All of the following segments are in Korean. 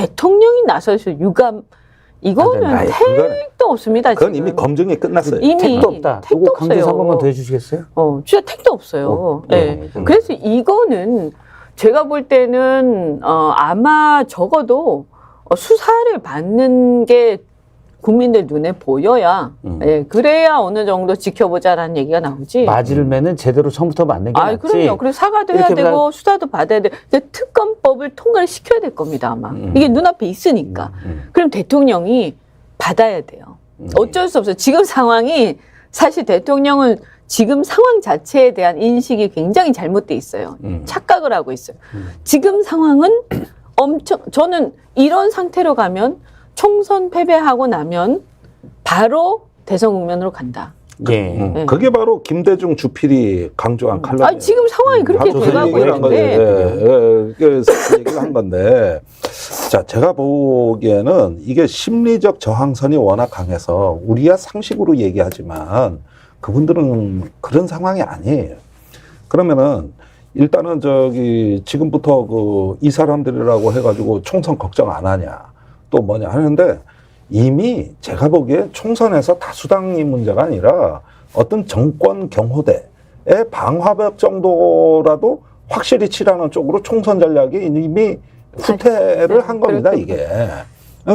대통령이 나서서 유감 이거는 택도 없습니다. 그건 지금. 이미 검증이 끝났어요. 이미 택도 없다. 택도 이거 강조해서 한 번만 없어요. 더 해주시겠어요? 진짜 택도 없어요. 네. 네. 그래서 이거는 제가 볼 때는 아마 적어도 수사를 받는 게 국민들 눈에 보여야 예, 그래야 어느 정도 지켜보자라는 얘기가 나오지. 맞을면은 제대로 처음부터 맞는 게 낫지. 그럼요. 그리고 사과도 해야 되고 수사도 받아야 돼. 근데 특검법을 통과를 시켜야 될 겁니다, 아마. 이게 눈앞에 있으니까. 그럼 대통령이 받아야 돼요. 어쩔 수 없어요. 지금 상황이 사실 대통령은 지금 상황 자체에 대한 인식이 굉장히 잘못돼 있어요. 착각을 하고 있어요. 지금 상황은 저는 이런 상태로 가면 총선 패배하고 나면 바로 대선 국면으로 간다. 예. 그게 바로 김대중 주필이 강조한 칼럼이에요. 지금 상황이 그렇게 돼가고 있는데. 그래서 얘기를 한 건데, 자, 제가 보기에는 이게 심리적 저항선이 워낙 강해서 우리야 상식으로 얘기하지만 그분들은 그런 상황이 아니에요. 그러면은 일단은 지금부터 이 사람들이라고 해가지고 총선 걱정 안 하냐. 또 뭐냐 하는데 이미 제가 보기에 총선에서 다수당이 문제가 아니라 어떤 정권 경호대의 방화벽 정도라도 확실히 치라는 쪽으로 총선 전략이 이미 후퇴를 한 겁니다, 이게.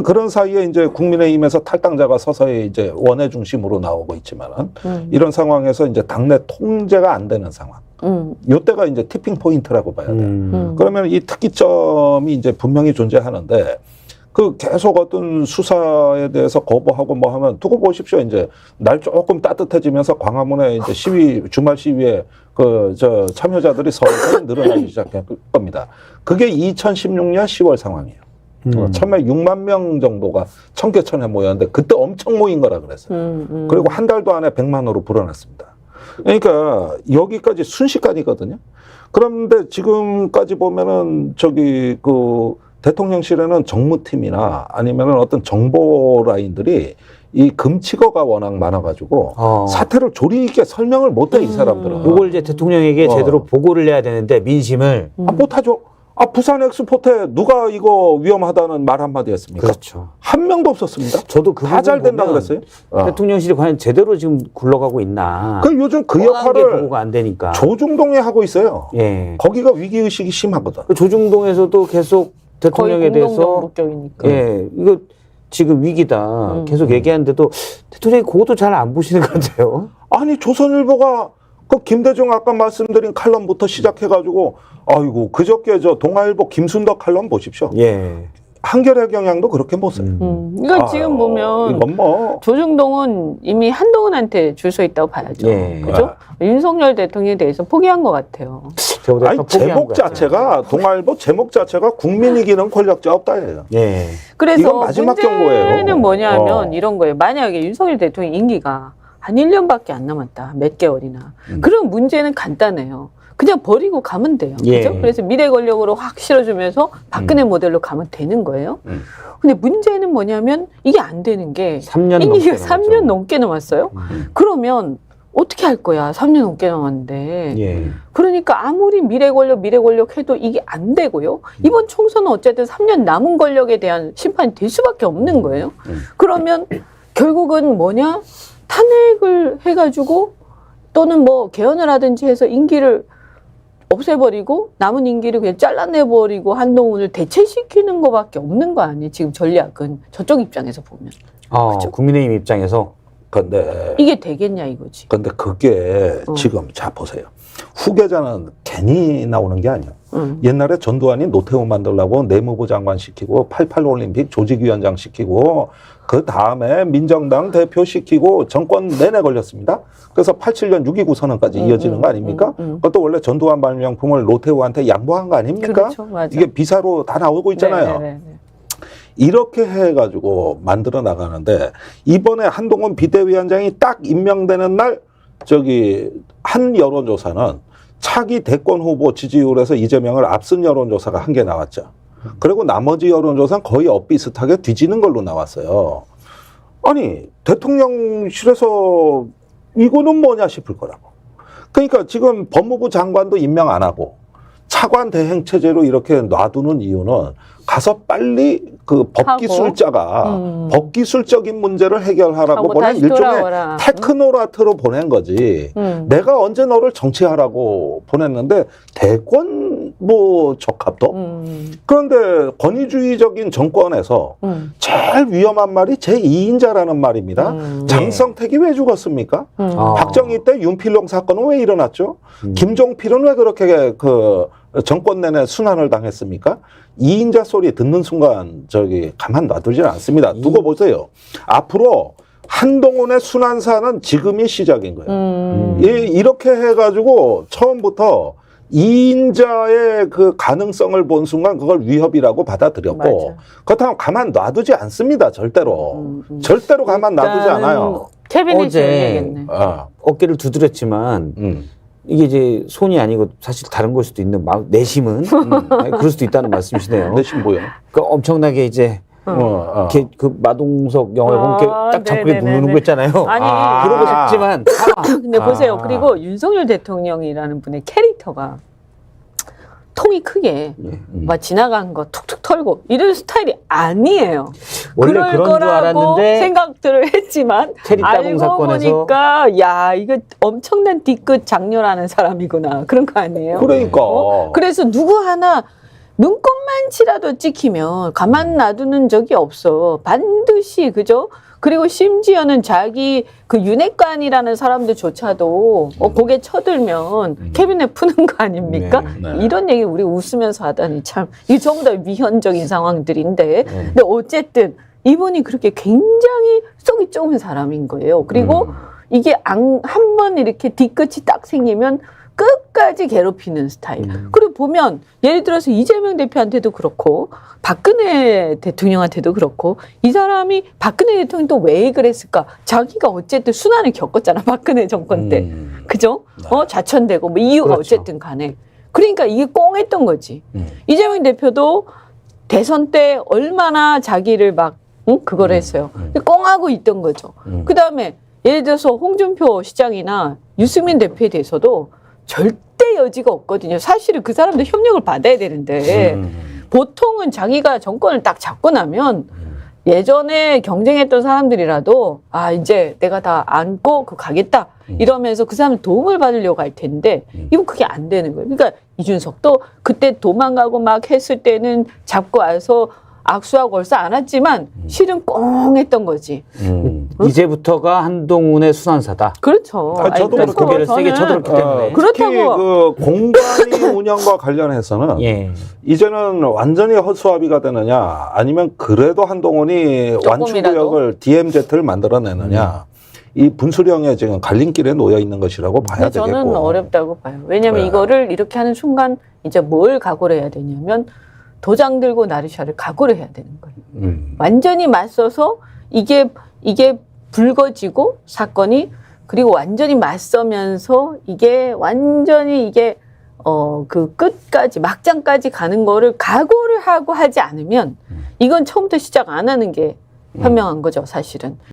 그런 사이에 이제 국민의힘에서 탈당자가 서서히 이제 원외 중심으로 나오고 있지만은 이런 상황에서 이제 당내 통제가 안 되는 상황. 요때가 이제 티핑 포인트라고 봐야 돼요. 그러면 이 특기점이 이제 분명히 존재하는데 계속 어떤 수사에 대해서 거부하고 뭐 하면 두고 보십시오. 이제 날 조금 따뜻해지면서 광화문에 이제 주말 시위에 참여자들이 서서히 늘어나기 시작할 겁니다. 그게 2016년 10월 상황이에요. 처음에 6만 명 정도가 청계천에 모였는데 그때 엄청 모인 거라 그랬어요. 그리고 한 달도 안에 100만으로 불어났습니다. 그러니까 여기까지 순식간이거든요. 그런데 지금까지 보면은 대통령실에는 정무팀이나 아니면은 어떤 정보 라인들이 이 금치거가 워낙 많아가지고 사태를 조리 있게 설명을 못해 이 사람들은. 이걸 이제 대통령에게 제대로 보고를 해야 되는데 민심을 못하죠. 부산 엑스포트에 누가 이거 위험하다는 말 한마디 했습니까? 그렇죠. 한 명도 없었습니다. 저도 다 잘 된다 그랬어요. 대통령실이 과연 제대로 지금 굴러가고 있나? 요즘 그 역할을 보고가 안 되니까 조중동이 하고 있어요. 예. 거기가 위기 의식이 심하거든. 조중동에서도 계속 대통령에 대해서 이거 지금 위기다 계속 얘기하는데도 대통령이 그것도 잘 안 보시는 것 같아요. 아니 조선일보가 김대중 아까 말씀드린 칼럼부터 시작해가지고 아이고 그저께 동아일보 김순덕 칼럼 보십시오. 예. 한겨레 경향도 그렇게 못 써요. 이거 지금 보면 조중동은 이미 한동훈한테 줄 서 있다고 봐야죠. 예. 그죠? 윤석열 대통령에 대해서 포기한 것 같아요. 아니 제목 자체가 동아일보 제목 자체가 국민 이기는 권력자 없다예요. 예. 그래서 이건 마지막 경고예요. 문제는 뭐냐면 이런 거예요. 만약에 윤석열 대통령 임기가 한 1년밖에 안 남았다. 몇 개월이나. 그럼 문제는 간단해요. 그냥 버리고 가면 돼요. 예. 그죠? 그래서 미래 권력으로 확 실어주면서 박근혜 모델로 가면 되는 거예요. 근데 문제는 뭐냐면 이게 안 되는 게 3년 임기가 넘게 3년 넘게 남았어요. 그러면 어떻게 할 거야? 3년 넘게 남았는데. 예. 그러니까 아무리 미래 권력 해도 이게 안 되고요. 이번 총선은 어쨌든 3년 남은 권력에 대한 심판이 될 수밖에 없는 거예요. 그러면 결국은 뭐냐? 탄핵을 해가지고 또는 뭐 개헌을 하든지 해서 임기를 없애버리고 남은 임기를 그냥 잘라내버리고 한동훈을 대체시키는 것밖에 없는 거 아니에요? 지금 전략은 저쪽 입장에서 보면. 그렇죠? 국민의힘 입장에서. 근데 이게 되겠냐 이거지. 근데 그게 지금 자 보세요. 후계자는 괜히 나오는 게 아니에요. 옛날에 전두환이 노태우 만들려고 내무부 장관 시키고 88 올림픽 조직위원장 시키고 그 다음에 민정당 대표 시키고 정권 내내 걸렸습니다. 그래서 87년 6.29 선언까지 이어지는 거 아닙니까? 그것도 원래 전두환 발명품을 노태우한테 양보한 거 아닙니까? 그렇죠, 맞아. 이게 비사로 다 나오고 있잖아요. 네네네. 이렇게 해가지고 만들어 나가는데 이번에 한동훈 비대위원장이 딱 임명되는 날 한 여론조사는 차기 대권 후보 지지율에서 이재명을 앞선 여론조사가 한 개 나왔죠. 그리고 나머지 여론조사는 거의 엇비슷하게 뒤지는 걸로 나왔어요. 아니 대통령실에서 이거는 뭐냐 싶을 거라고. 그러니까 지금 법무부 장관도 임명 안 하고 차관 대행 체제로 이렇게 놔두는 이유는 가서 빨리 그 법기술자가 법기술적인 문제를 해결하라고 하고 보낸 다시 일종의 돌아와라. 테크노라트로 보낸 거지. 내가 언제 너를 정치하라고 보냈는데 대권 뭐 적합도. 그런데 권위주의적인 정권에서 제일 위험한 말이 제2인자라는 말입니다. 장성택이 왜 죽었습니까? 박정희 때 윤필용 사건은 왜 일어났죠? 김종필은 왜 그렇게 그 정권 내내 순환을 당했습니까? 2인자 소리 듣는 순간 저기 가만 놔두지는 않습니다. 두고 보세요. 앞으로 한동훈의 순환사는 지금이 시작인 거예요. 이렇게 해가지고 처음부터 2인자의 그 가능성을 본 순간 그걸 위협이라고 받아들였고 맞아. 그렇다면 가만 놔두지 않습니다. 절대로. 절대로 가만 놔두지 않아요. 캐비닛이 어제 열리겠네. 어깨를 두드렸지만 이게 이제 손이 아니고 사실 다른 걸 수도 있는 내심은 그럴 수도 있다는 말씀이시네요. 내심 뭐요? 그 엄청나게 이제 이렇게 그 마동석 영화에 보면 이렇게 딱 잡고 누르는 거 있잖아요. 아니, 그러고 싶지만 근데 보세요. 그리고 윤석열 대통령이라는 분의 캐릭터가 통이 크게 막 지나간 거 툭툭 털고 이런 스타일이 아니에요. 원래 그럴 그런 줄 거라고 알았는데 생각들을 했지만 테리 따봉 알고 사건에서 보니까 야 이거 엄청난 뒤끝 장렬하는 사람이구나 그런 거 아니에요? 그러니까. 그래서 누구 하나 눈곱만치라도 찍히면 가만 놔두는 적이 없어. 반드시 그죠? 그리고 심지어는 자기 그 윤핵관이라는 사람들조차도 고개 쳐들면 캐비넷 푸는 거 아닙니까? 네. 이런 얘기 우리 웃으면서 하다니 참 이게 전부 다 위헌적인 상황들인데 근데 어쨌든 이분이 그렇게 굉장히 속이 좁은 사람인 거예요. 그리고 이게 한 번 이렇게 뒤끝이 딱 생기면 끝까지 괴롭히는 스타일. 그리고 보면 예를 들어서 이재명 대표한테도 그렇고 박근혜 대통령한테도 그렇고 이 사람이 박근혜 대통령이 또 왜 그랬을까? 자기가 어쨌든 순환을 겪었잖아. 박근혜 정권 때. 그죠? 좌천되고 뭐 이유가 그렇죠. 어쨌든 간에. 그러니까 이게 꽁했던 거지. 이재명 대표도 대선 때 얼마나 자기를 막 그걸 했어요. 꽁하고 있던 거죠. 그다음에 예를 들어서 홍준표 시장이나 유승민 대표에 대해서도 절대 여지가 없거든요. 사실은 그 사람도 협력을 받아야 되는데 보통은 자기가 정권을 딱 잡고 나면 예전에 경쟁했던 사람들이라도 이제 내가 다 안고 가겠다 이러면서 그 사람 도움을 받으려고 할 텐데 이건 그게 안 되는 거예요. 그러니까 이준석도 그때 도망가고 막 했을 때는 잡고 와서 악수하고 얼싸 안았지만 실은 꽁했던 거지. 이제부터가 한동훈의 순환사다. 그렇죠. 저도 그래서 고개를 세게 저는 쳐들었기 때문에. 특히 그렇다고 그 공관위 운영과 관련해서는 예. 이제는 완전히 헛수합이가 되느냐 아니면 그래도 한동훈이 조금이라도? 완충구역을 DMZ를 만들어내느냐 이 분수령에 지금 갈림길에 놓여 있는 것이라고 봐야 되겠고. 저는 어렵다고 봐요. 왜냐하면 네. 이거를 이렇게 하는 순간 이제 뭘 각오를 해야 되냐면 도장 들고 나르샤를 각오를 해야 되는 거예요. 완전히 맞서서 이게 불거지고 사건이 그리고 완전히 맞서면서 이게 완전히 이게 그 끝까지 막장까지 가는 거를 각오를 하고 하지 않으면 이건 처음부터 시작 안 하는 게 현명한 거죠, 사실은.